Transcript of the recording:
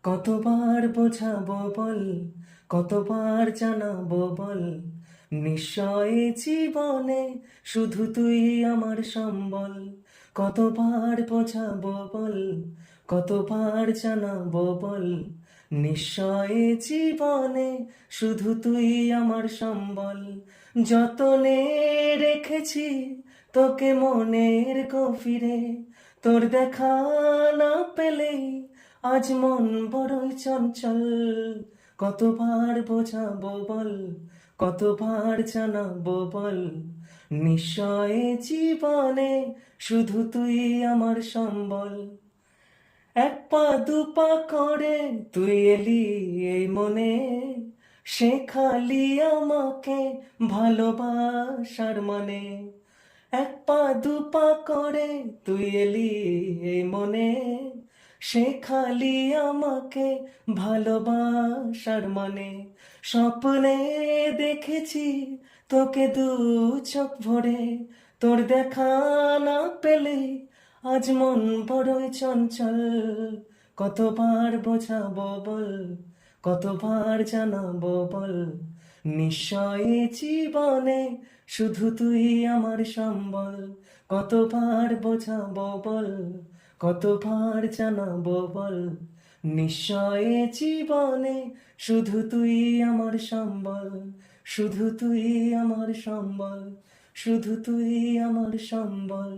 কতবার বোঝাবো বল, কতবার জানাবো বল, নিশ্চয় জীবনে শুধু তুই আমার সম্বল। কতবার বোঝাবো বল, কতবার জানাবো বল, নিশ্চয় জীবনে শুধু তুই আমার সম্বল। যতনে রেখেছি তোকে মনের গভীরে, তোর দেখা না পেলেই আজ মন বড়ই চঞ্চল। কতবার বোঝাবো বল, কতবার জানাবো বল, নিশ্চয় জীবনে শুধু তুই আমার সম্বল। এক পা দুপা করে তুই এলি এই মনে, শেখালি আমাকে ভালোবাসার মানে। এক পা দুপা করে তুই এলি এই মনে, শেখালি আমাকে ভালোবাসার মানে। স্বপ্নে দেখেছি তোকে দু চোখ ভরে, তোর দেখা না পেলে আজ মন বড়ই চঞ্চল। কতবার বোঝাবো বল, কতবার জানাবো বল, নিশ্চয় জীবনে শুধু তুই আমার সম্বল। কতবার বোঝাবো বল, কতবার জানাবো বল, নিশ্চয় জীবনে শুধু তুই আমার সম্বল। শুধু তুই আমার সম্বল, শুধু তুই আমার সম্বল।